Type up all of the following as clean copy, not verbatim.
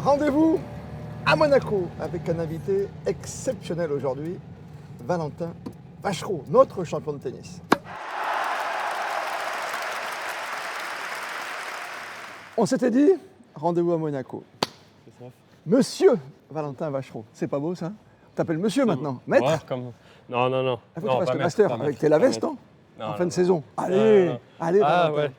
Rendez-vous à Monaco avec un invité exceptionnel aujourd'hui, Valentin Vachereau, notre champion de tennis. On s'était dit, rendez-vous à Monaco. C'est ça. Monsieur Valentin Vachereau, c'est pas beau ça? T'appelles monsieur maintenant, maître? Ouais, comme... Non, non, non. Il faut que Non, tu fasses pas le maître, master pas avec maître, tes la pas veste, maître. hein, Non, en non, fin de non. saison. Allez, non. allez Ah Valentin. ouais.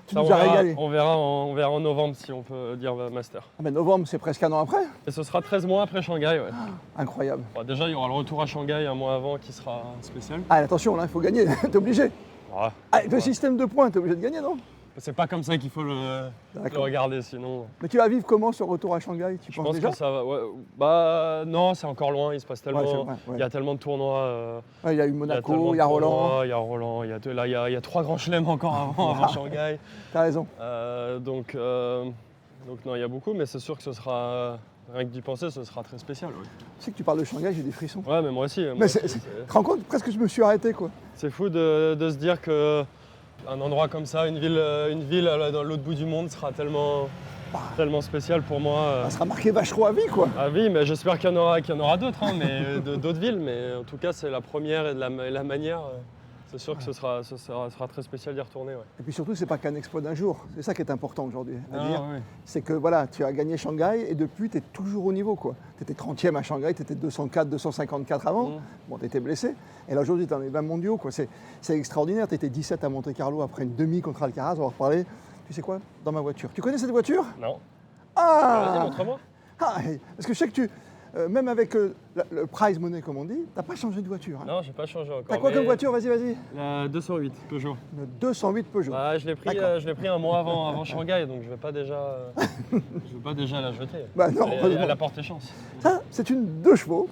Tu Ça, nous as régalé. on verra en novembre si on peut dire master. Ah ben novembre, c'est presque un an après. Et ce sera 13 mois après Shanghai, ouais. Incroyable. Bon, déjà, il y aura le retour à Shanghai un mois avant qui sera spécial. Ah, attention, là, il faut gagner, t'es obligé. Ouais. Avec le système de points, t'es obligé de gagner, non? C'est pas comme ça qu'il faut le regarder, sinon. Mais tu vas vivre comment ce retour à Shanghai? Tu Je penses pense déjà? que ça va. Ouais, bah non, c'est encore loin. Il se passe tellement. Ouais, c'est vrai, ouais. Il y a tellement de tournois. Ouais, il y a eu Monaco, il y a Roland. Il y a Roland. Il y a 3 grands chelems encore avant Shanghai. T'as raison. Donc non, il y a beaucoup, mais c'est sûr que ce sera. Rien que d'y penser, ce sera très spécial. Ouais, Tu sais que tu parles de Shanghai, j'ai des frissons. ouais, mais moi aussi. Mais tu te rends compte, presque je me suis arrêté, quoi. C'est fou de se dire que un endroit comme ça, une ville dans l'autre bout du monde sera tellement spécial pour moi. Ça sera marqué Vachereau à vie, quoi. Ah oui, mais j'espère qu'il y en aura d'autres, hein, mais d'autres villes. Mais en tout cas, c'est la première et la manière. C'est sûr que ce sera très spécial d'y retourner. Ouais. Et puis surtout, c'est pas qu'un exploit d'un jour. C'est ça qui est important aujourd'hui à Ah, dire. oui. C'est que voilà, tu as gagné Shanghai et depuis, tu es toujours au niveau, quoi. Tu étais 30e à Shanghai, tu étais 204, 254 avant. Bon, tu étais blessé. Et là, aujourd'hui, tu en es 20 mondiaux, quoi. C'est extraordinaire. Tu étais 17 à Monte-Carlo après une demi contre Alcaraz. On va en reparler. Tu sais quoi? Dans ma voiture. Tu connais cette voiture? Non. Ah! Vas-y, montre-moi. Ah, parce que je sais que tu, même avec le prize money, comme on dit, t'as pas changé de voiture. Hein. Non, j'ai pas changé encore. T'as quoi comme voiture? Vas-y, vas-y. La 208 Peugeot. Une 208 Peugeot. Bah, je l'ai pris un mois avant Shanghai, donc je vais pas déjà la jeter. Bah non, elle a porté chance. Ça, c'est une 2 chevaux.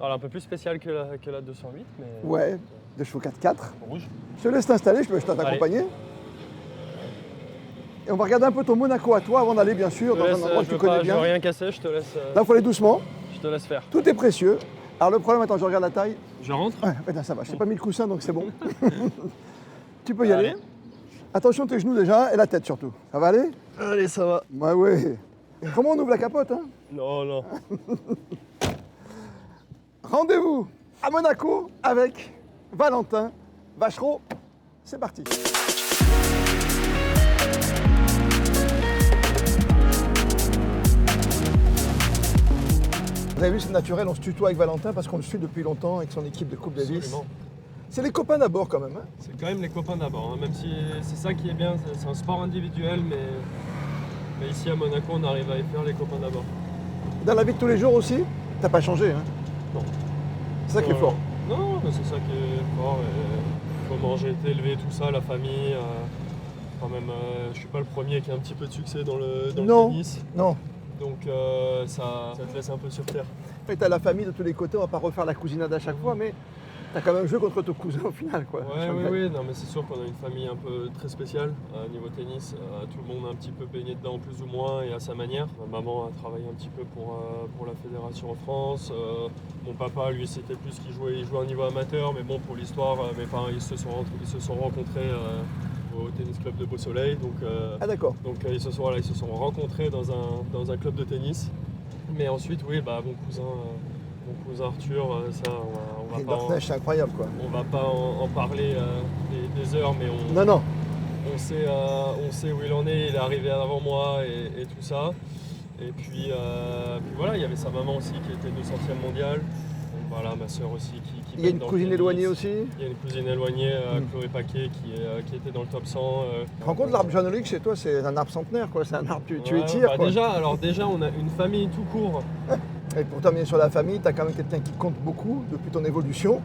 Alors, un peu plus spéciale que la 208, mais Ouais, 2 chevaux 4x4. rouge. Je te laisse t'installer, je peux t'accompagner. Et on va regarder un peu ton Monaco à toi avant d'aller, bien sûr, dans un endroit que tu connais Je bien. veux rien casser, je te laisse. Là, il faut aller doucement. Je te laisse faire. Tout est précieux. Alors, le problème, attends, je regarde la taille. Je rentre. Ouais, là, ça va. Je t'ai pas mis le coussin, donc c'est bon. Tu peux y aller. Attention tes genoux déjà et la tête surtout. Ça va aller? Allez, ça va. Ouais, ouais. Et comment on ouvre la capote, hein? Non, non. Rendez-vous à Monaco avec Valentin Vachereau. C'est parti. Vous avez vu, c'est naturel, on se tutoie avec Valentin parce qu'on le suit depuis longtemps avec son équipe de Coupe Davis. Absolument. C'est les copains d'abord quand même. Hein? C'est quand même les copains d'abord, hein, même si c'est ça qui est bien, c'est un sport individuel, mais ici à Monaco, on arrive à y faire les copains d'abord. Dans la vie de tous les jours aussi, t'as pas changé. Hein? Non. C'est ça qui est fort. Non, mais c'est ça qui est fort. Comment j'ai été élevé, tout ça, la famille. Quand même, je suis pas le premier qui a un petit peu de succès dans le tennis. Non. Donc ça te laisse un peu sur terre. Et t'as la famille de tous les côtés, on va pas refaire la cousinade à chaque fois, mais t'as quand même joué contre ton cousin au final, quoi. Oui, non, mais c'est sûr qu'on a une famille un peu très spéciale niveau tennis. Tout le monde a un petit peu baigné dedans, plus ou moins, et à sa manière. Ma maman a travaillé un petit peu pour la fédération en France. Mon papa, lui, c'était plus qu'il jouait, il jouait à un niveau amateur, mais bon, pour l'histoire, mes parents, ils se sont rencontrés au tennis club de Beau Soleil. Donc, Ah d'accord. donc ils se sont rencontrés dans un club de tennis. Mais ensuite, oui, mon cousin Arthur, ça, on va pas. C'est incroyable, quoi. On va pas en parler des heures, mais Non. on sait où il en est. Il est arrivé avant moi et tout ça. Et puis voilà, il y avait sa maman aussi qui était 200e mondiale. Donc voilà, ma soeur aussi qui Il y a une cousine éloignée aussi. Il y a une cousine éloignée, Chloé Paquet, qui était dans le top 100. Tu te rends compte, l'arbre janolique chez toi, c'est un arbre centenaire, quoi. C'est un arbre, tu Ouais, étires, quoi. Déjà, on a une famille tout court. Et pour terminer sur la famille, tu as quand même quelqu'un qui compte beaucoup depuis ton évolution.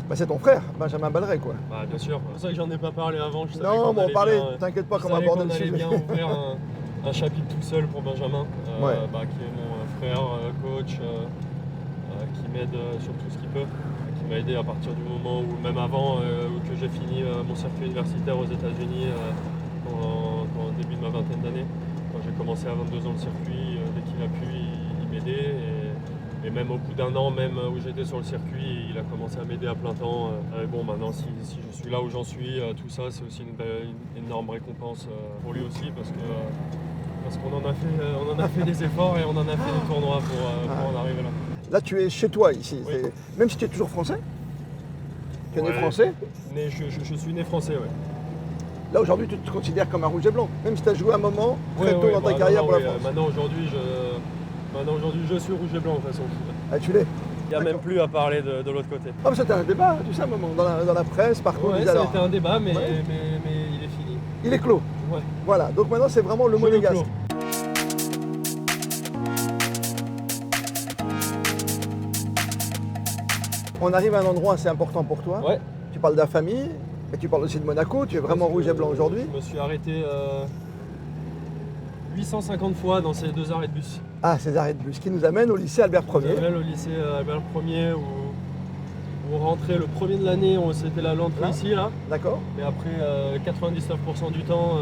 Bah, c'est ton frère, Benjamin Balleret, quoi. Bah, bien sûr. C'est pour ça que j'en ai pas parlé avant. Je savais Non, qu'on mais on allait parlait, bien, t'inquiète pas, je comment savais aborder qu'on le allait sujet. bien ouvrir un chapitre tout seul pour Benjamin, Ouais. qui est mon frère, coach, qui m'aide sur tout ce qu'il peut, qui m'a aidé à partir du moment où, même avant, que j'ai fini mon circuit universitaire aux États-Unis dans le début de ma vingtaine d'années. Quand j'ai commencé à 22 ans le circuit, dès qu'il a pu, il m'aidait. Et même au bout d'un an, même où j'étais sur le circuit, il a commencé à m'aider à plein temps. Bon, maintenant, si je suis là où j'en suis, tout ça, c'est aussi une énorme récompense pour lui aussi, parce que Parce qu'on on en a fait des efforts et on en a fait des tournois pour en arriver là. Là, tu es chez toi ici. Oui. Même si tu es toujours français. Tu es né Ouais. français. Je suis né français, ouais. Là, aujourd'hui, tu te considères comme un rouge et blanc. Même si tu as joué un moment très Ouais, tôt ouais, dans ta bah, carrière non, pour oui, la France. Maintenant, aujourd'hui, je suis rouge et blanc de toute façon. Ah, tu l'es. Il n'y a même plus à parler de l'autre côté. Ah, mais c'était un débat, tu sais, à un moment, dans la presse, par contre. Ouais, ils ça disaient, a alors, été un débat, mais Ouais. il est fini. il est clos. Ouais. Voilà, donc maintenant, c'est vraiment le Je le monégasque. clôt. On arrive à un endroit assez important pour toi. Ouais. Tu parles de la famille, mais tu parles aussi de Monaco. Tu es vraiment Parce rouge que et blanc aujourd'hui. Je me suis arrêté 850 fois dans ces 2 arrêts de bus. Ah, ces arrêts de bus qui nous amènent au lycée Albert Je Ier. au lycée Albert Ier où on rentrait le premier de l'année, c'était l'entrée Là. ici, là. D'accord. Mais après 99% du temps,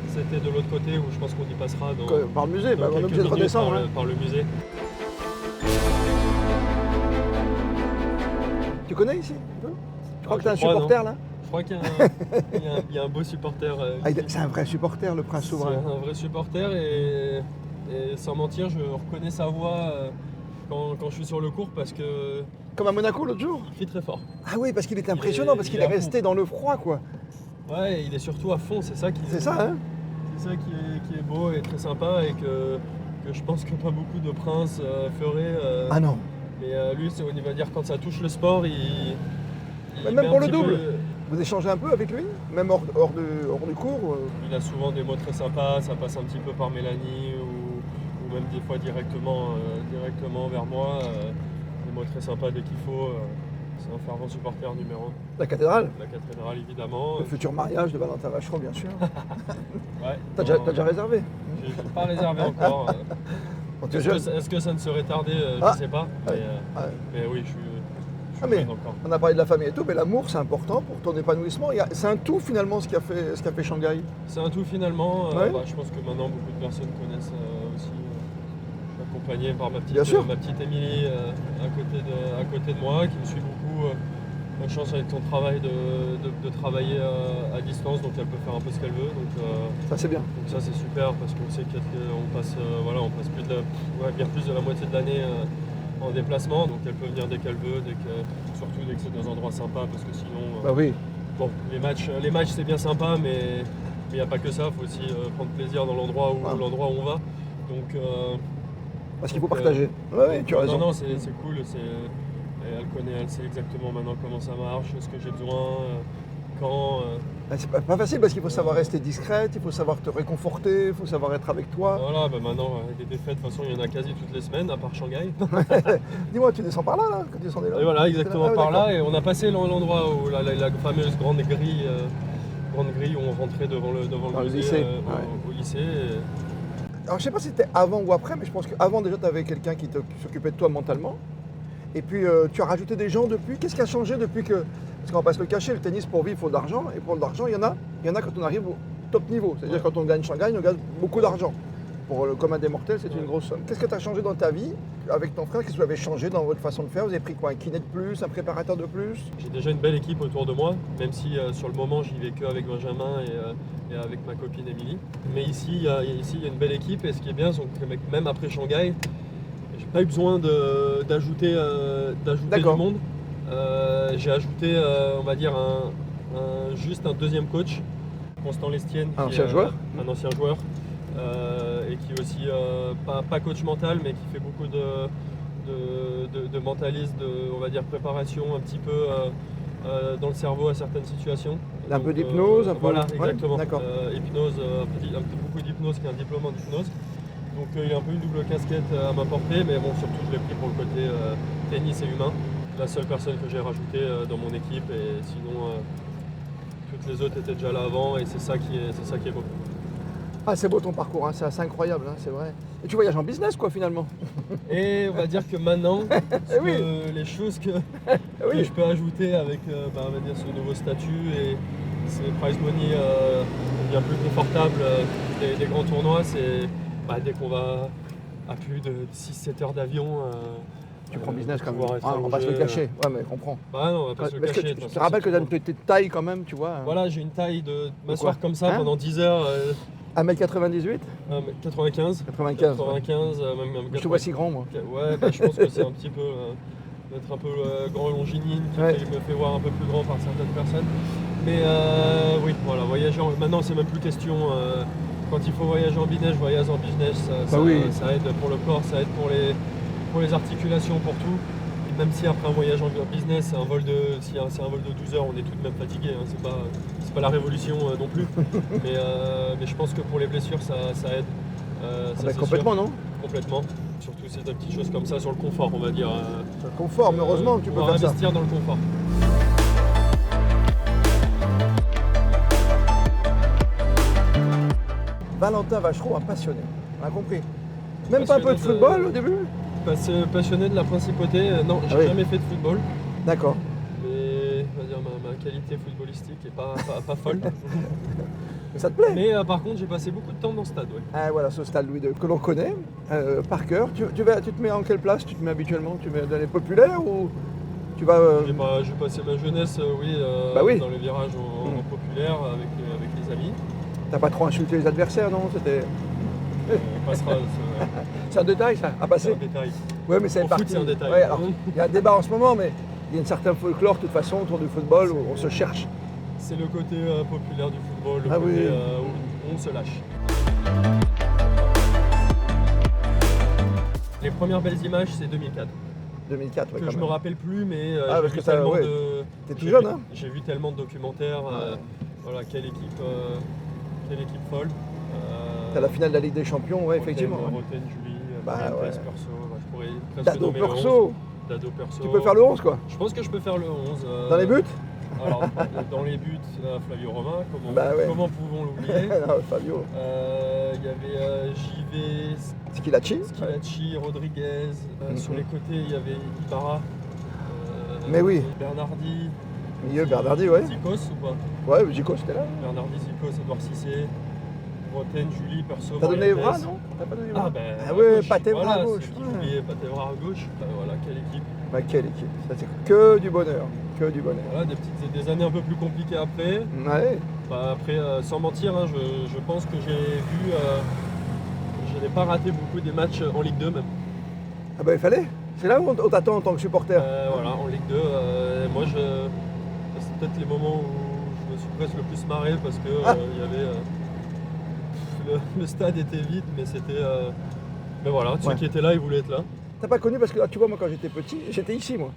c'était de l'autre côté où je pense qu'on y passera dans, Par le musée, dans on est quelques obligé de minutes redescendre. hein. par le musée. Tu connais ici un peu Tu crois que tu es un je crois, supporter là Je crois qu'il y a un beau supporter. Ah, ici. c'est un vrai supporter, le prince C'est souverain. un vrai supporter et sans mentir, je reconnais sa voix quand je suis sur le court parce que Comme à Monaco l'autre jour. il crie très fort. Ah oui, parce qu'il est impressionnant, parce il qu'il est est à fond. resté dans le froid, quoi. Ouais, il est surtout à fond, c'est ça qui C'est ça, hein C'est ça qui est beau et très sympa et que je pense que pas beaucoup de princes feraient. Ah non. Mais lui, c'est au niveau de dire quand ça touche le sport, Même met pour un le petit double. peu- Vous échangez un peu avec lui Même hors du cours Il a souvent des mots très sympas, ça passe un petit peu par Mélanie ou même des fois directement vers moi. Des mots très sympas dès qu'il faut. C'est un fervent supporter numéro 1. La cathédrale La cathédrale évidemment. Le futur mariage de Valentin Vacheron, bien sûr. Ouais. T'as déjà réservé J'ai pas réservé encore. Bon, tu es jeune. Est-ce que ça ne serait tardé Ah. Je sais pas. Ouais. Ouais. Mais oui, je suis Ah, mais- jeune encore. On a parlé de la famille et tout, mais l'amour, c'est important pour ton épanouissement. C'est un tout, finalement, ce qu'a fait Shanghai. C'est un tout finalement. Ouais. Je pense que maintenant beaucoup de personnes connaissent aussi. Je suis accompagné par Bien sûr. ma petite Émilie à côté de moi qui me suit beaucoup. La chance avec ton travail de travailler à distance, donc elle peut faire un peu ce qu'elle veut. Ça, c'est bien. Donc ça c'est super parce qu'on sait qu'on passe, on passe bien plus de la moitié de l'année en déplacement, donc elle peut venir dès qu'elle veut, surtout dès que c'est dans un endroit sympa parce que sinon, Bah oui. bon, les matchs c'est bien sympa, mais il n'y a pas que ça, il faut aussi prendre plaisir dans l'endroit où Ah. on va. Donc, Parce qu'il faut Donc, partager. Oui, tu as raison. non, c'est cool, elle sait exactement maintenant comment ça marche, ce que j'ai besoin, quand. Bah, c'est pas facile parce qu'il faut savoir rester discrète, il faut savoir te réconforter, il faut savoir être avec toi. Voilà, maintenant, des défaites, de toute façon, il y en a quasi toutes les semaines, à part Shanghai. Dis-moi, tu descends par là, quand tu descendais là Et voilà, exactement Ah ouais, par d'accord. là, et on a passé l'endroit où la fameuse grande grille où on rentrait devant le Dans le musée, lycée, au lycée. Alors je sais pas si c'était avant ou après, mais je pense qu'avant déjà tu avais quelqu'un qui s'occupait de toi mentalement. Et puis tu as rajouté des gens depuis. Qu'est-ce qui a changé depuis que... Parce qu'on va pas se le cacher, le tennis pour vivre il faut de l'argent. Et pour de l'argent, il y en a quand on arrive au top niveau. C'est-à-dire Ouais. quand on gagne Shanghai, on gagne beaucoup d'argent. Pour le commun des mortels, c'est Ouais. une grosse somme. Qu'est-ce que tu as changé dans ta vie avec ton frère? Qu'est-ce que vous avez changé dans votre façon de faire? Vous avez pris quoi? Un kiné de plus, un préparateur de plus? J'ai déjà une belle équipe autour de moi, même si sur le moment j'y vais que avec Benjamin et avec ma copine Émilie. Mais ici, il y a une belle équipe et ce qui est bien, c'est que même après Shanghai, j'ai pas eu besoin d'ajouter du D'accord. monde. J'ai ajouté, on va dire, juste un deuxième coach, Constant Lestienne, Un qui ancien est, joueur. un ancien joueur, et qui est aussi pas coach mental, mais qui fait beaucoup de mentalisme, on va dire préparation un petit peu dans le cerveau à certaines situations. Un peu Donc, d'hypnose, un peu- Voilà, ouais, exactement. d'accord. Hypnose, beaucoup d'hypnose, qui est un diplôme en hypnose. Donc il a un peu une double casquette à m'apporter, mais bon, surtout je l'ai pris pour le côté tennis et humain. La seule personne que j'ai rajoutée dans mon équipe, et sinon toutes les autres étaient déjà là avant, et c'est ça qui est beau. Ah, c'est beau ton parcours, hein, c'est assez incroyable, hein, c'est vrai. Et tu voyages en business, quoi, finalement. Et on va dire que maintenant, oui. les choses que Oui. je peux ajouter avec on va dire, ce nouveau statut et ces prize money bien plus confortables des grands tournois, c'est dès qu'on va à plus de 6-7 heures d'avion. Tu prends business quand même. pouvoir être Ah, on va pas se le allongé, cacher. Ouais, mais comprends. Bah non, on va pas se le Parce que cacher. de tu toute te façon, rappelles c'est que toujours- tu as une taille quand même, tu vois. Voilà, j'ai une taille de m'asseoir quoi comme ça Hein pendant 10 heures. 1m98 95. 95. 95, même Je te vois si grand, moi. Ouais, bah, je pense que c'est un petit peu d'être un peu grand et longiligne qui Ouais. me fait voir un peu plus grand par certaines personnes. Mais oui, voilà, voyager maintenant c'est même plus question. Quand il faut voyager en business, je voyage en business. Ça aide pour le corps, ça aide pour les articulations, pour tout. Et même si après un voyage en business, c'est un vol de 12 heures, on est tout de même fatigué. Hein, c'est pas la révolution non plus. mais je pense que pour les blessures, ça aide. Ça, c'est complètement, sûr. non? Complètement. Surtout c'est des petites choses comme ça sur le confort, on va dire. Sur le confort, mais heureusement que tu peux faire ça. Investir dans le confort. Valentin Vachereau, un passionné, on a compris. Même pas un peu de football au début? Passionné de la principauté, non, j'ai oui. jamais fait de football. D'accord. Mais on va dire, ma qualité footballistique est pas folle. Mais ça te plaît? Mais par contre, j'ai passé beaucoup de temps dans ce stade. Ouais. Ah, voilà, ce stade Louis II que l'on connaît par cœur. Tu te mets en quelle place? Tu te mets habituellement? Tu mets dans les populaires ou tu vas... J'ai passé ma jeunesse oui. dans les virages en populaire avec les amis. T'as pas trop insulté les adversaires, non? C'était... On passera. C'est un détail, ça, à passer? C'est un détail. Oui, mais c'est Au parti. foot, c'est un détail. Ouais, alors, il y a un débat en ce moment, mais il y a un certain folklore, de toute façon, autour du football, où on se cherche. C'est le côté populaire du football, le Ah côté oui. Où on se lâche. Les premières belles images, c'est 2004. 2004, oui, Que quand je même. me rappelle plus, mais Ah, parce j'ai vu que ça, tellement ouais. de. T'es tout jeune, hein? J'ai vu tellement de documentaires. Voilà, quelle équipe folle. T'as la finale de la Ligue des Champions, ouais, effectivement. Roten, Julie, Bah, ouais. Perso, je pourrais presque Dado nommer le 11. Perso. Dado Perso. Tu peux faire le 11, quoi? Je pense que je peux faire le 11. Dans les buts? Alors, dans les buts, Flavio Romain, ouais. comment pouvons l'oublier? Non, Fabio. Il y avait JV, Schilacci. Rodriguez. Sur les côtés, il y avait Ibarra. Mais oui. Bernardi. Milieu, Bernardi, ouais. Zikos ou pas? Ouais, Gico, c'était là. Bernardi, Zikos, Edouard Cissé. Roten, Julie, Perso. T'as donné Mariantes. Evra, non? T'as pas donné Evra? Ah ben. Ah ouais, Patevra voilà, à gauche. J'ai oublié Patevra à gauche. Voilà, quelle équipe. Bah, quelle équipe. C'est-à-dire que du bonheur. Que du bonheur. Voilà, des années un peu plus compliquées après. Ouais. Bah, après, sans mentir, hein, je pense que j'ai vu. Je n'ai pas raté beaucoup des matchs en Ligue 2 même. Ah bah il fallait. C'est là où on t'attend en tant que supporter. Voilà, en Ligue 2, moi c'est peut-être les moments où je me suis presque le plus marré parce que il y avait le stade était vide, mais c'était. Mais voilà, ceux qui étaient là, ils voulaient être là. T'as pas connu parce que là, tu vois, moi quand j'étais petit, j'étais ici, moi.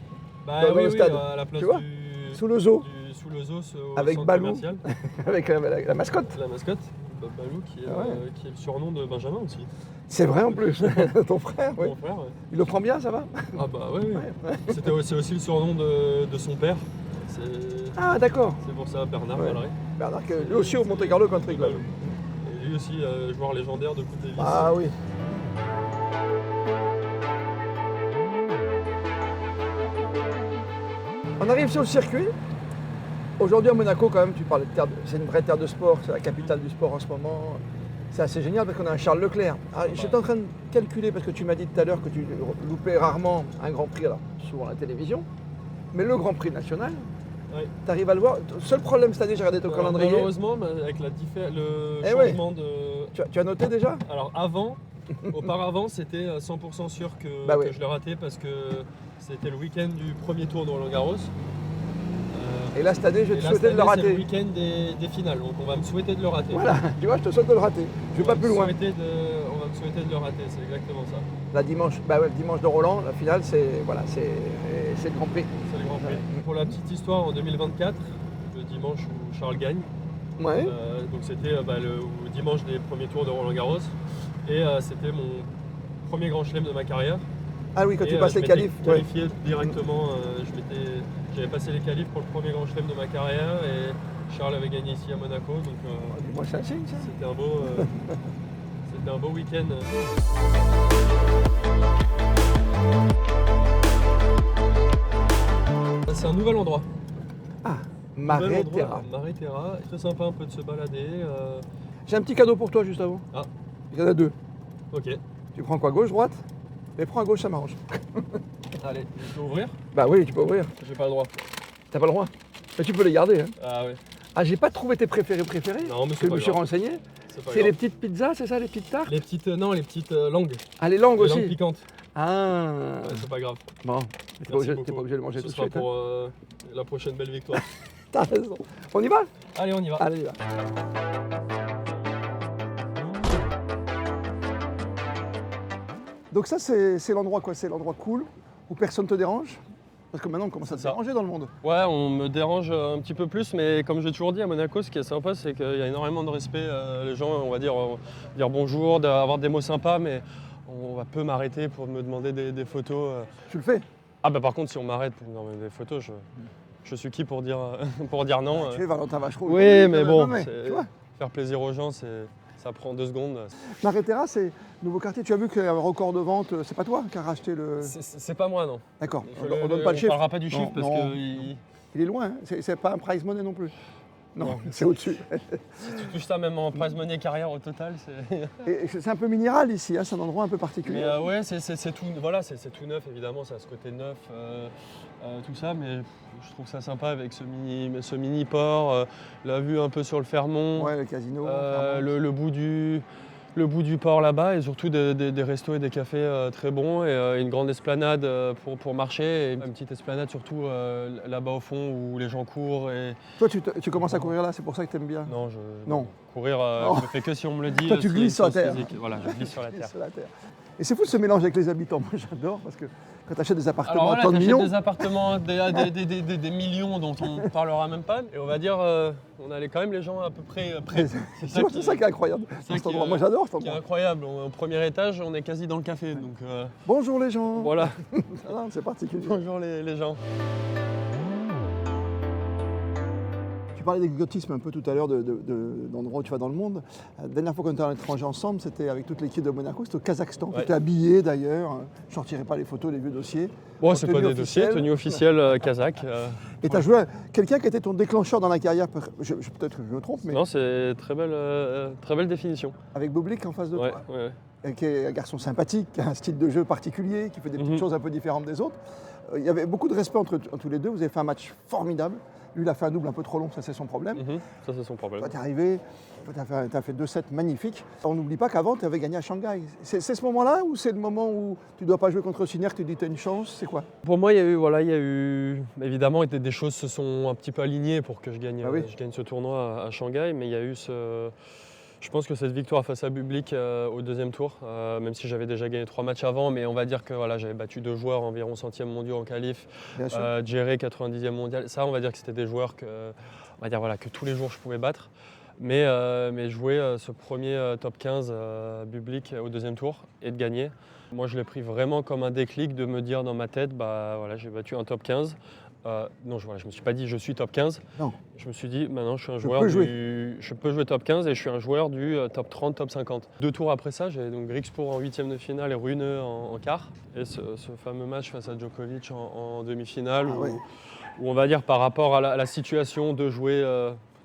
Bah dans le stade. à la place Tu vois du. Sous le zoo. Sous le zoo, au Avec centre Balou. commercial. Avec la mascotte. La mascotte, Bob Balou, qui est le surnom de Benjamin aussi. C'est vrai en plus. Ton frère, oui. Mon frère, ouais. Il le prend bien, ça va? Ah bah oui. C'est aussi le surnom de son père. Ah d'accord. C'est pour ça, Bernard Ouais. Vallery. Bernard, lui aussi au Monte Carlo Country Club. Et lui aussi, joueur légendaire de Coupe Davis. Ah oui. On arrive sur le circuit. Aujourd'hui à Monaco, quand même, tu parlais de terre, c'est une vraie terre de sport, c'est la capitale du sport en ce moment. C'est assez génial parce qu'on a un Charles Leclerc. Alors, j'étais en train de calculer parce que tu m'as dit tout à l'heure que tu loupais rarement un Grand Prix, alors souvent à la télévision, mais le Grand Prix national, tu arrives à le voir. Le seul problème cette année, j'ai regardé ton calendrier. Malheureusement, avec le changement de. Tu as noté déjà? Alors auparavant, c'était 100% sûr que je l'ai raté parce que c'était le week-end du premier tour de Roland-Garros. Et là, cette année, je te souhaitais de le rater. C'est le week-end des finales, donc on va me souhaiter de le rater. Voilà, tu vois, je te souhaite de le rater. Je vais pas plus loin. On va me souhaiter de le rater, c'est exactement ça. Le dimanche de Roland, la finale, c'est le Grand Prix. C'est le Grand Prix. Pour la petite histoire, en 2024, le dimanche où Charles gagne, ouais. Donc c'était le dimanche des premiers tours de Roland-Garros, et c'était mon premier grand chelem de ma carrière. Ah oui, quand tu passes les qualifs. Qualifié directement, j'avais passé les qualifs pour le premier grand chelem de ma carrière et Charles avait gagné ici à Monaco. Donc moi c'est un signe ça. C'était un beau week-end. C'est un nouvel endroit. Ah, Mare Terra. Mare Terra, très sympa un peu de se balader. J'ai un petit cadeau pour toi juste avant. Ah. Il y en a deux. Ok. Tu prends quoi, gauche, droite? Mais prends à gauche, ça m'arrange. Allez, je peux ouvrir? Bah oui, tu peux ouvrir. J'ai pas le droit. T'as pas le droit? Mais tu peux les garder. Hein. Ah ouais. Ah, j'ai pas trouvé tes préférés. Non, mais je me suis renseigné. c'est pas C'est les grave. petites pizzas, c'est ça, les petites tartes? Les petites, non, les petites langues. Ah, les langues Les aussi. langues piquantes. Ah, Ouais, c'est pas grave. bon, t'es pas Merci obligé, beaucoup. t'es pas obligé de manger Ce tout de sera suite. Hein. pour la prochaine belle victoire. T'as raison. On y va? Allez, on y va. Allez, on y va. Donc ça, c'est l'endroit quoi? C'est l'endroit cool où personne te dérange? Parce que maintenant, on commence à te C'est ça. déranger dans le monde. Ouais, on me dérange un petit peu plus, mais comme j'ai toujours dit à Monaco, ce qui est sympa, c'est qu'il y a énormément de respect. Les gens, on va dire bonjour, avoir des mots sympas, mais on va peu m'arrêter pour me demander des photos. Tu le fais? Ah bah par contre, si on m'arrête pour me demander des photos, je suis qui pour dire, pour dire non. Tu es Valentin Vachereau. Oui, mais bon, tu vois. faire plaisir aux gens, ça prend 2 secondes. Maréterra, c'est nouveau quartier. Tu as vu qu'il y a un record de vente. C'est pas toi qui as racheté le. C'est pas moi, non. D'accord. Il faut On donne pas le on chiffre. parlera pas du chiffre parce non. que Il est loin. Hein. C'est pas un prize money non plus. Non, c'est au-dessus. si tu touches ça même en prize money carrière au total, c'est. Et c'est un peu minéral ici. Hein. C'est un endroit un peu particulier. Mais ouais, c'est tout, voilà, c'est tout neuf évidemment, ça a ce côté neuf, tout ça, mais je trouve ça sympa avec ce mini port, la vue un peu sur le Fermont, Ouais, le casino. le bout du port là-bas et surtout des restos et des cafés très bons et une grande esplanade pour marcher et une petite esplanade surtout là-bas au fond où les gens courent et Toi, tu commences à courir là. C'est pour ça que tu aimes bien. non, Non. courir, Oh. je le fais que si on me le dit. Toi, tu si- glisses sur la si- terre. si- Voilà, je glisse sur la terre. Sur la terre. Et c'est fou ce mélange avec les habitants. Moi, j'adore parce que quand tu achètes des Alors appartements voilà, à tant de t'achètes millions, des appartements, des millions dont on ne parlera même pas. Et on va dire, on a quand même les gens à peu près prêts. C'est c'est ça qui est incroyable. ça Cet qui endroit. est- Moi, j'adore cet qui est endroit. incroyable. Au premier étage, on est quasi dans le café. Donc Bonjour les gens. voilà, Ah non, c'est particulier. bonjour les gens. Tu parlais d'exotisme un peu tout à l'heure d'endroits où tu vas dans le monde. La dernière fois qu'on était à l'étranger ensemble, c'était avec toute l'équipe de Monaco, c'était au Kazakhstan. Tu Ouais. étais habillé d'ailleurs. Je ne sortirai pas les photos, les vieux dossiers. Bon, En c'est pas tenue des dossiers, officielle. tenue officielle kazakh. Et tu as joué à quelqu'un qui était ton déclencheur dans la carrière, peut-être que je me trompe, mais Non, c'est très belle définition. avec Boblik en face de Ouais, toi. ouais. Qui est un garçon sympathique, qui a un style de jeu particulier, qui fait des petites Mhm. choses un peu différentes des autres. Il y avait beaucoup de respect entre tous les deux. Vous avez fait un match formidable. Lui, il a fait un double un peu trop long, ça c'est son problème. Ça, c'est son problème. Toi, tu es arrivé, tu as fait 2 sets magnifiques. On n'oublie pas qu'avant, tu avais gagné à Shanghai. C'est ce moment-là ou c'est le moment où tu ne dois pas jouer contre Sinner, que tu dis tu as une chance? C'est quoi? Pour moi, il y a eu évidemment des choses se sont un petit peu alignées pour que je gagne Ah oui. ce tournoi à Shanghai, mais il y a eu je pense que cette victoire face à Bublik au 2e tour, même si j'avais déjà gagné 3 matchs avant, mais on va dire que voilà, j'avais battu 2 joueurs environ 100e mondiaux en qualif, Bien sûr. Djere 90e mondial. Ça, on va dire que c'était des joueurs on va dire, voilà, que tous les jours je pouvais battre. Mais jouer ce premier top 15 Bublik au 2e tour et de gagner, moi je l'ai pris vraiment comme un déclic de me dire dans ma tête, bah voilà, j'ai battu un top 15. Non, je ne me suis pas dit je suis top 15. Non. Je me suis dit maintenant je suis un Je joueur peux je peux jouer top 15 et je suis un joueur du top 30, top 50. 2 tours après ça, j'ai donc Griekspoor en 8e de finale et Rune en quart. Et ce fameux match face à Djokovic en demi-finale Ah ouais. où on va dire par rapport à la situation de jouer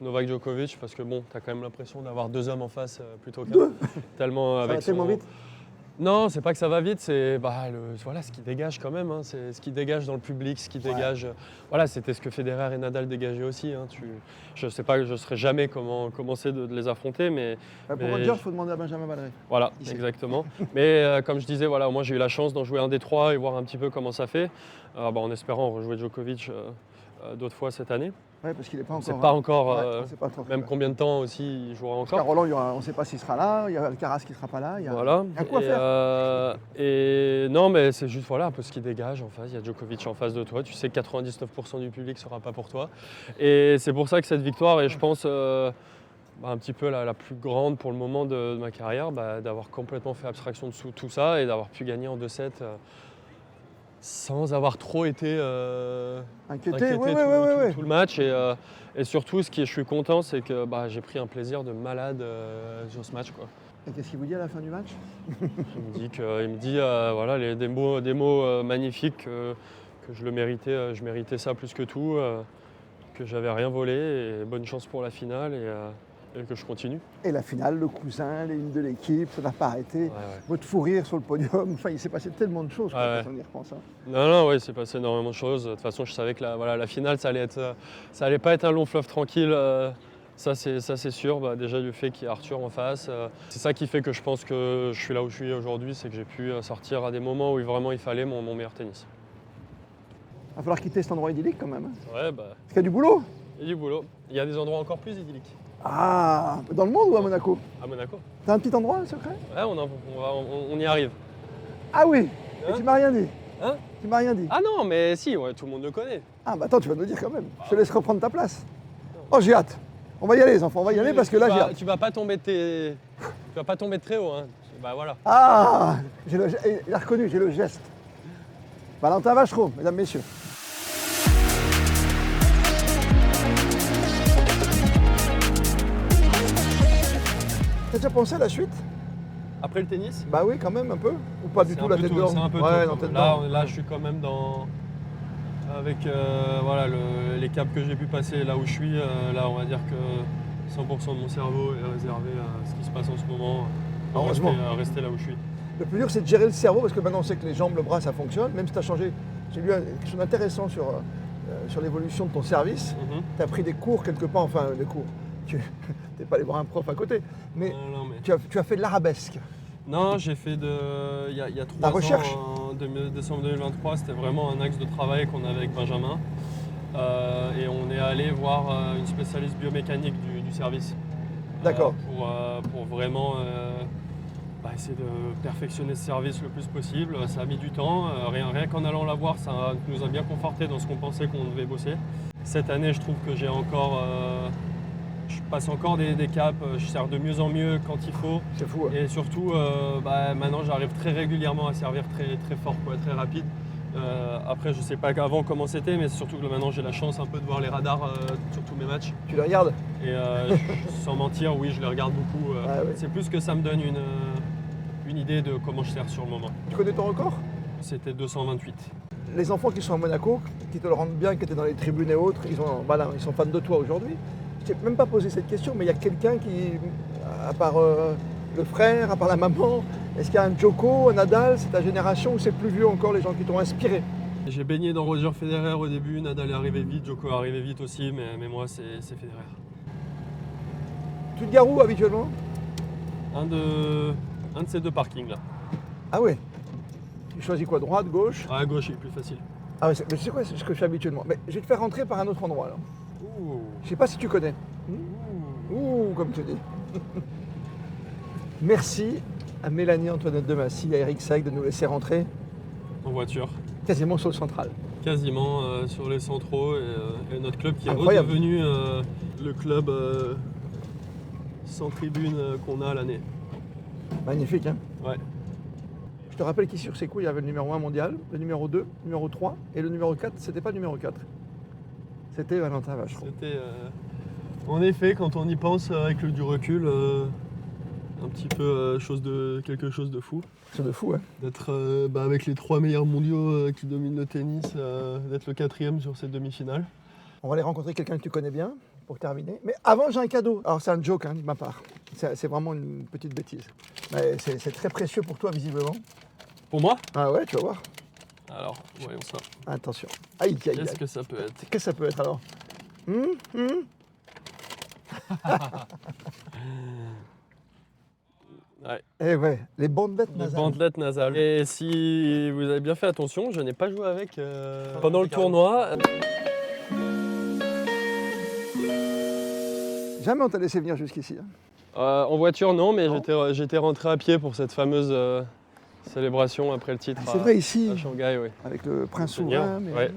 Novak Djokovic, parce que bon, tu as quand même l'impression d'avoir 2 hommes en face plutôt qu'un. Deux. Tellement Ça va avec tellement vite. Non, c'est pas que ça va vite, c'est voilà, ce qui dégage quand même, hein, c'est ce qui dégage dans le public, ce qui dégage. Voilà, c'était ce que Federer et Nadal dégageaient aussi. Hein, je sais pas, je ne saurais jamais comment commencer de les affronter, mais Pour mais Roger, il faut demander à Benjamin Valeret. voilà, Ici. exactement. Mais comme je disais, voilà, moi j'ai eu la chance d'en jouer un des 3 et voir un petit peu comment ça fait, en espérant rejouer Djokovic d'autres fois cette année. Oui, parce qu'il n'est pas On encore. ne sait pas encore Ouais, on sait pas trop. même combien de temps aussi il jouera Oscar encore. Roland, on ne sait pas s'il sera là. Il y a Alcaraz qui ne sera pas là. Il y a, Voilà. il y a quoi faire. Et non, mais c'est juste voilà, un peu ce qui dégage en face. Il y a Djokovic en face de toi. Tu sais que 99% du public ne sera pas pour toi. Et c'est pour ça que cette victoire est, je pense, un petit peu la plus grande pour le moment de ma carrière, d'avoir complètement fait abstraction de tout ça et d'avoir pu gagner en 2-7 sans avoir trop été Inquiété, inquiété oui. tout le match. Et surtout, je suis content, c'est que j'ai pris un plaisir de malade sur ce match, quoi. Et qu'est-ce qu'il vous dit à la fin du match? Il me dit voilà, des mots magnifiques, que je le méritais, je méritais ça plus que tout, que j'avais rien volé et bonne chance pour la finale et que je continue. Et la finale, le cousin, les lignes de l'équipe, ça n'a pas arrêté. Ouais. Votre fou rire sur le podium. Enfin, il s'est passé tellement de choses Ouais. quand on y repense. Hein. Non, ouais, c'est passé énormément de choses. De toute façon, je savais que la finale, ça allait pas être un long fleuve tranquille. Ça c'est sûr, déjà du fait qu'il y a Arthur en face. C'est ça qui fait que je pense que je suis là où je suis aujourd'hui, c'est que j'ai pu sortir à des moments où vraiment il fallait mon meilleur tennis. Il va falloir quitter cet endroit idyllique quand même. Ouais, Parce qu'il y a du boulot. il y a du boulot. Il y a des endroits encore plus idylliques. Ah, dans le monde ou à Monaco? À Monaco. T'as un petit endroit secret? Ouais, on y arrive. Ah oui. Hein? Et tu m'as rien dit. Hein? Tu m'as rien dit. Ah non, mais si, ouais, tout le monde le connaît. Ah bah attends, tu vas nous dire quand même. Je te laisse reprendre ta place. Oh, j'ai hâte. On va y aller les enfants, on va y aller parce que là j'ai hâte. Tu vas pas tomber de très haut, hein. Bah voilà. Ah, il a reconnu, j'ai le geste. Valentin Vachereau, mesdames, messieurs. T'as déjà pensé à la suite? Après le tennis? Bah oui, quand même un peu. Ou pas du tout la tête d'or? C'est un peu ouais, tôt. non, tête d'or. Là, je suis quand même avec voilà, les caps que j'ai pu passer là où je suis. Là, on va dire que 100% de mon cerveau est réservé à ce qui se passe en ce moment. Heureusement. Rester là où je suis. Le plus dur, c'est de gérer le cerveau parce que maintenant on sait que les jambes, le bras, ça fonctionne. Même si tu as changé, j'ai lu quelque chose d'intéressant sur l'évolution de ton service. Tu as pris des cours quelque part, enfin des cours. Tu n'es pas allé voir un prof à côté, mais, Non, mais... Tu as fait de l'arabesque. Non, j'ai fait il y a 3 ans, recherche. en décembre 2023, c'était vraiment un axe de travail qu'on avait avec Benjamin. Et on est allé voir une spécialiste biomécanique du service. D'accord. Pour vraiment essayer de perfectionner ce service le plus possible. Ça a mis du temps. Rien qu'en allant la voir, ça nous a bien conforté dans ce qu'on pensait qu'on devait bosser. Cette année, je trouve que j'ai encore... je passe encore des caps, je sers de mieux en mieux quand il faut. C'est fou. Hein. Et surtout, maintenant, j'arrive très régulièrement à servir très, très fort, très rapide. Après, je sais pas qu'avant comment c'était, mais surtout que maintenant, j'ai la chance un peu de voir les radars sur tous mes matchs. Tu les regardes? Et sans mentir, oui, je les regarde beaucoup. Ah, ouais. C'est plus que ça me donne une idée de comment je sers sur le moment. Tu connais ton record? C'était 228. Les enfants qui sont à Monaco, qui te le rendent bien, qui étaient dans les tribunes et autres, ils sont fans de toi aujourd'hui. Je t'ai même pas posé cette question, mais il y a quelqu'un qui, à part le frère, à part la maman, est-ce qu'il y a un Djoko, un Nadal, c'est ta génération ou c'est plus vieux encore les gens qui t'ont inspiré? J'ai baigné dans Roger Federer au début, Nadal est arrivé vite, Djoko est arrivé vite aussi, mais moi c'est Federer. Tu te gares où habituellement? Un de ces deux parkings là. Ah ouais. Tu choisis quoi, droite, gauche? À gauche, il est plus facile. Ah ouais, mais tu sais quoi, c'est ce que je fais habituellement. Mais je vais te faire rentrer par un autre endroit alors. Ouh. Je sais pas si tu connais. Ouh, comme tu dis. Merci à Mélanie Antoinette de Massy, à Eric Saïk de nous laisser rentrer En voiture. quasiment sur le central. Quasiment sur les centraux et notre club qui est Incroyable. redevenu le club sans tribune qu'on a l'année. Magnifique, hein? Ouais. Je te rappelle qu'ici sur ces coups, il y avait le numéro 1 mondial, le numéro 2, le numéro 3 et le numéro 4, c'était pas le numéro 4. C'était Valentin Vachereau. C'était en effet, quand on y pense avec du recul, un petit peu quelque chose de fou. C'est de fou, hein? D'être avec les 3 meilleurs mondiaux qui dominent le tennis, d'être le 4e sur cette demi-finale. On va aller rencontrer quelqu'un que tu connais bien pour terminer. Mais avant, j'ai un cadeau. Alors, c'est un joke de ma part. C'est vraiment une petite bêtise. Mais c'est très précieux pour toi, visiblement. Pour moi? Ah ouais, tu vas voir. Alors, voyons ça. Attention. Aïe, aïe, aïe. Qu'est-ce que ça peut être? Qu'est-ce que ça peut être alors? Ouais. Eh ouais, les bandelettes Les nasales. bandelettes nasales. Et si vous avez bien fait attention, je n'ai pas joué avec pendant le tournoi. Jamais on t'a laissé venir jusqu'ici. Hein. En voiture, non, mais Non. j'étais rentré à pied pour cette fameuse célébration après le titre C'est vrai, ici, à Shanghai. Oui. avec le prince Seigneur, souverain. Mais... ouais.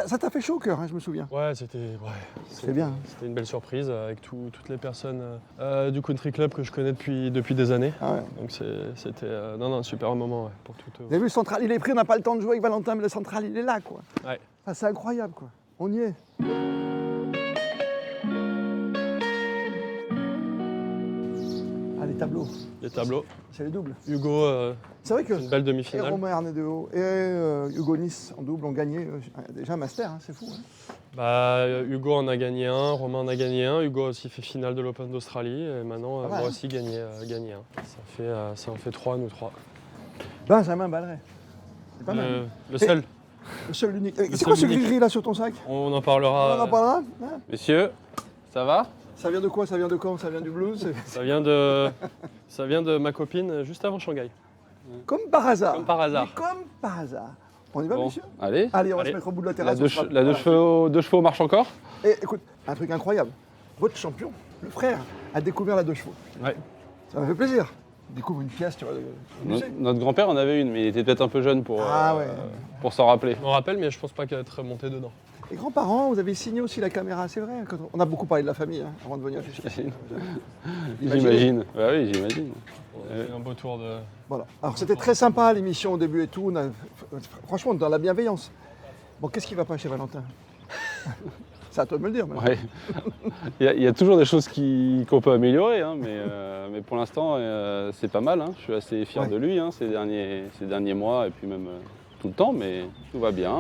Ça t'a fait chaud au cœur, hein, je me souviens. Ouais, C'est bien. C'était une belle surprise avec toutes les personnes du country club que je connais depuis des années. Ah ouais. Donc c'était un super moment pour tout. Vous avez vu, le central, il est pris, on n'a pas le temps de jouer avec Valentin, mais le central, il est là, quoi. Ouais. Ça, c'est incroyable, quoi. On y est. Ah, les tableaux, Les tableaux. c'est les doubles. Hugo, C'est vrai que une belle et demi-finale. Romain Arnaud et Hugo Nice en double ont gagné déjà un master, hein, c'est fou. Hein. Hugo en a gagné un, Romain en a gagné un, Hugo a aussi fait finale de l'Open d'Australie et maintenant Pas mal, moi hein. aussi gagné un. Ça en fait 3, nous 3. Benjamin Balleret. C'est pas mal. Le seul. Le seul, l'unique. Le C'est quoi ce seul unique. gris-gris là sur ton sac? On en On parlera. en parlera hein? Messieurs, ça va? Ça vient de quoi? Ça vient de quand? Ça vient du blues? Ça vient de ma copine juste avant Shanghai. Comme par hasard. Comme par hasard. Mais comme par hasard. On y va, Bon, monsieur? allez. Allez, on va Allez. se mettre au bout de la La terrasse. deux, on sera- la deux chevaux, deux chevaux marche encore. Et écoute, un truc incroyable. Votre champion, le frère, a découvert la 2 chevaux. Ouais. Ça m'a fait plaisir. Il découvre une pièce, tu vois, de musée. Notre grand-père en avait une, mais il était peut-être un peu jeune pour, Ah ouais. pour s'en rappeler. Je m'en rappelle, mais je pense pas qu'elle être montée dedans. Les grands-parents, vous avez signé aussi la caméra, c'est vrai. On a beaucoup parlé de la famille avant de venir ici. J'imagine. Bah oui, j'imagine. C'est un beau tour de... Voilà. Alors c'était très sympa l'émission au début et tout. Franchement, dans la bienveillance. Bon, qu'est-ce qui va pas chez Valentin? C'est à toi de me le dire. Ouais. Il y a toujours des choses qu'on peut améliorer, hein, mais pour l'instant, c'est pas mal. Hein. Je suis assez fier Ouais. de lui ces derniers mois et puis même tout le temps, mais tout va bien.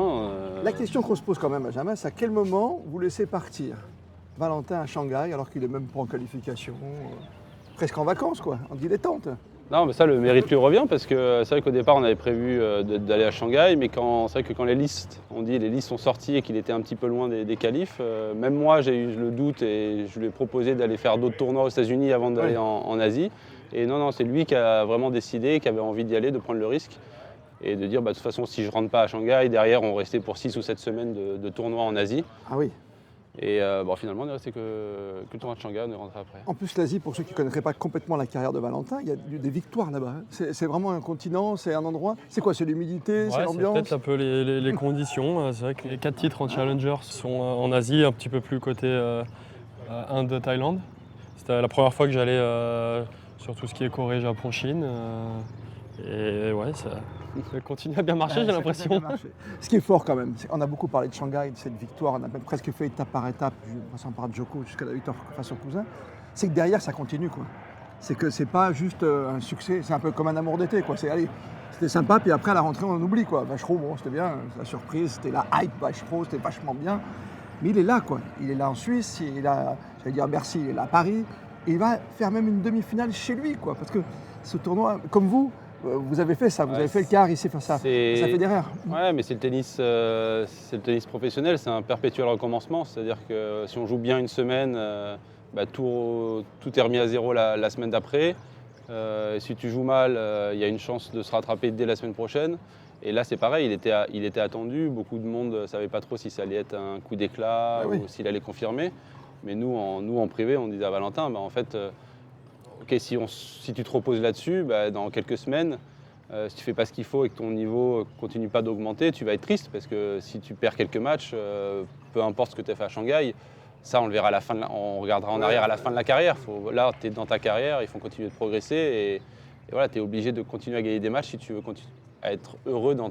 La question qu'on se pose quand même, Benjamin, c'est à quel moment vous laissez partir Valentin à Shanghai alors qu'il est même pas en qualification, presque en vacances, quoi, en dilettante. Non, mais ça, le mérite lui revient parce que c'est vrai qu'au départ, on avait prévu d'aller à Shanghai, mais c'est vrai que quand les listes sont sorties et qu'il était un petit peu loin des qualifs, même moi, j'ai eu le doute et je lui ai proposé d'aller faire d'autres tournois aux États-Unis avant d'aller Ouais. en Asie. Et non, c'est lui qui a vraiment décidé, qui avait envie d'y aller, de prendre le risque et de dire, de toute façon, si je ne rentre pas à Shanghai, derrière, on restait pour 6 ou 7 semaines de tournois en Asie. Ah oui. Et finalement, on est resté que le tournoi de Shanghai, on est rentré après. En plus, l'Asie, pour ceux qui ne connaîtraient pas complètement la carrière de Valentin, il y a eu des victoires là-bas. Hein. C'est vraiment un continent, c'est un endroit. C'est quoi? C'est l'humidité, c'est Ouais, c'est l'ambiance? peut-être un peu les conditions. C'est vrai que les 4 titres en Challenger sont en Asie, un petit peu plus côté Inde, Thaïlande. C'était la première fois que j'allais sur tout ce qui est Corée, Japon, Chine. Et ouais, ça continue à bien marcher, j'ai Ça l'impression. continue à marcher. Ce qui est fort quand même, on a beaucoup parlé de Shanghai, de cette victoire, on a même presque fait étape par étape, en passant par Djoko jusqu'à la victoire face au cousin. C'est que derrière, ça continue, quoi. C'est que c'est pas juste un succès, c'est un peu comme un amour d'été, quoi. C'est allez, c'était sympa, puis après à la rentrée, on oublie, quoi. Vachereau, bon, c'était bien, la surprise, c'était la hype Vachereau, c'était vachement bien. Mais il est là, quoi. Il est là en Suisse, il est là, j'allais dire Bercy, il est là à Paris. Et il va faire même une demi-finale chez lui, quoi. Parce que ce tournoi, comme vous avez fait ça, vous Ouais, avez fait le quart ici face à Federer. Ouais, mais c'est le tennis professionnel, c'est un perpétuel recommencement. C'est-à-dire que si on joue bien une semaine, tout est remis à zéro la semaine d'après. Et si tu joues mal, il y a une chance de se rattraper dès la semaine prochaine. Et là, c'est pareil, il était attendu. Beaucoup de monde ne savait pas trop si ça allait être un coup d'éclat Ah oui. ou s'il allait confirmer. Mais nous, en privé, on disait à Valentin, en fait, ok, si tu te reposes là-dessus, dans quelques semaines, si tu fais pas ce qu'il faut et que ton niveau continue pas d'augmenter, tu vas être triste parce que si tu perds quelques matchs, peu importe ce que tu as fait à Shanghai, ça on le verra à la fin, on regardera en arrière à la fin de la carrière. Là, tu es dans ta carrière, il faut continuer de progresser et voilà, tu es obligé de continuer à gagner des matchs si tu veux continuer à être heureux dans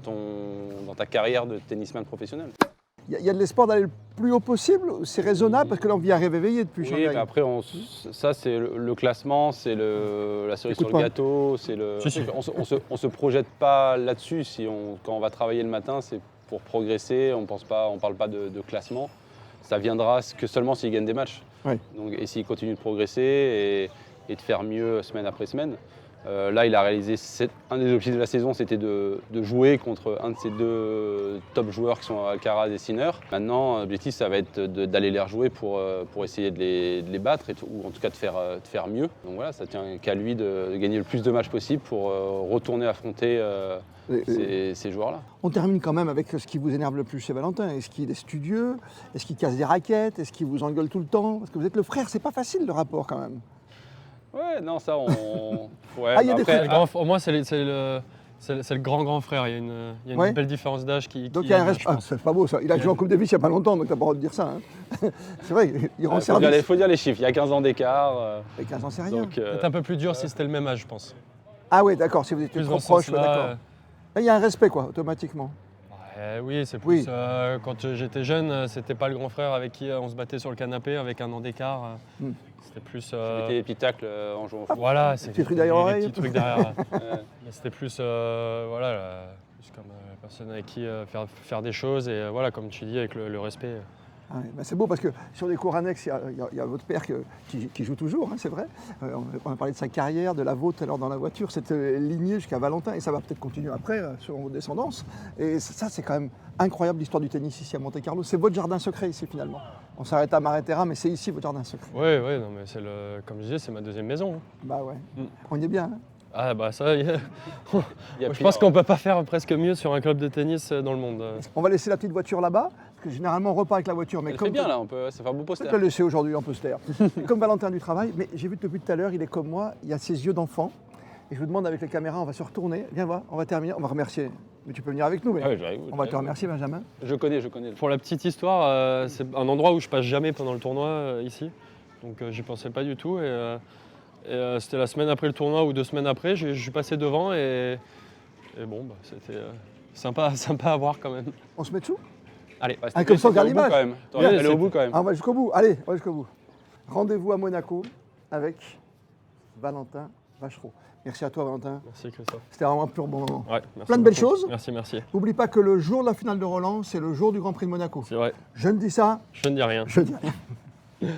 ta carrière de tennisman professionnel. Il y a de l'espoir d'aller le plus haut possible? C'est raisonnable parce que là on vit à réveiller depuis Oui, Shanghai. mais après, ça c'est le classement, c'est la cerise Écoute sur pas. le gâteau. C'est le. Si, si. On se projette pas là-dessus. Quand on va travailler le matin, c'est pour progresser. On parle pas de classement. Ça viendra que seulement s'il gagne des matchs. Oui. Donc, et s'il continue de progresser et de faire mieux semaine après semaine. Là, il a réalisé un des objectifs de la saison, c'était de jouer contre un de ses deux top joueurs qui sont Alcaraz et Sinner. Maintenant, l'objectif, ça va être d'aller les rejouer pour essayer de les battre, ou en tout cas de faire mieux. Donc voilà, ça tient qu'à lui de gagner le plus de matchs possible pour retourner affronter ces joueurs-là. On termine quand même avec ce qui vous énerve le plus chez Valentin. Est-ce qu'il est studieux? Est-ce qu'il casse des raquettes? Est-ce qu'il vous engueule tout le temps? Parce que vous êtes le frère, c'est pas facile le rapport quand même. Ouais, non, ça, ouais, Ah, il y a des après, frères. Au moins, c'est le grand frère. Il y a une Ouais. belle différence d'âge qui Donc il y a un aide, respect. je pense. C'est pas beau ça. Il a joué en Coupe Davis il n'y a pas longtemps, donc t'as pas le droit de dire ça. Hein. C'est vrai, il rend il service. faut dire les chiffres. Il y a 15 ans d'écart. Avec 15 ans, c'est rien. Donc, Peut-être un peu plus dur si c'était le même âge, je pense. Ah ouais, d'accord, si vous étiez Plus trop dans ce proche, ouais, sens-là, d'accord. Là, il y a un respect, quoi, automatiquement. Oui, c'est Oui. plus. Quand j'étais jeune, c'était pas le grand frère avec qui on se battait sur le canapé avec un an d'écart. Hmm. C'était plus. C'était l'épitacle en jouant au foot. Voilà, c'est Petit truc derrière l'oreille. des petits trucs derrière. Mais c'était plus, plus comme la personne avec qui faire des choses et voilà, comme tu dis, avec le respect. Ah ouais, bah c'est beau parce que sur les cours annexes, il y a votre père qui joue toujours, hein, c'est vrai. On a parlé de sa carrière, de la vôtre alors dans la voiture, cette lignée jusqu'à Valentin et ça va peut-être continuer après sur vos descendances. Et ça, c'est quand même incroyable l'histoire du tennis ici à Monte-Carlo. C'est votre jardin secret ici finalement. On s'arrête à Maretera, mais c'est ici votre jardin secret. Oui, non, mais comme je disais, c'est ma deuxième maison. Hein. Bah ouais, Mm. on y est bien. Hein. Ah bah ça, Il y a je pire, pense qu'on peut pas faire presque mieux sur un club de tennis dans le monde. On va laisser la petite voiture là-bas, parce que généralement on repart avec la voiture. Mais Elle comme fait bien là, ça fait un beau poster. peut-être le laisser aujourd'hui, on peut se taire. Comme Valentin du travail, mais j'ai vu depuis tout à l'heure, il est comme moi, il a ses yeux d'enfant. Et je vous demande avec les caméras, on va se retourner. Viens voir, on va terminer, on va remercier. Mais tu peux venir avec nous, mais Ah ouais, j'arrive, on va te remercier Benjamin. Je connais. Pour la petite histoire, c'est un endroit où je passe jamais pendant le tournoi ici. Donc j'y pensais pas du tout. Et c'était la semaine après le tournoi ou 2 semaines après, je suis passé devant et bon, bah, c'était sympa à voir quand même. On se met dessous? Allez, Ah, comme ça, on garde l'image. quand même. Ouais, Elle est au c'est- bout quand même. Ah, on va jusqu'au bout, allez, on va jusqu'au bout. Rendez-vous à Monaco avec Valentin Vachereau. Merci à toi Valentin, Merci Christophe. c'était vraiment un pur bon moment. Ouais, merci Plein de belles beaucoup. choses. Merci. N'oublie pas que le jour de la finale de Roland, c'est le jour du Grand Prix de Monaco. C'est vrai, Je ne dis ça, je ne dis rien. je dis rien.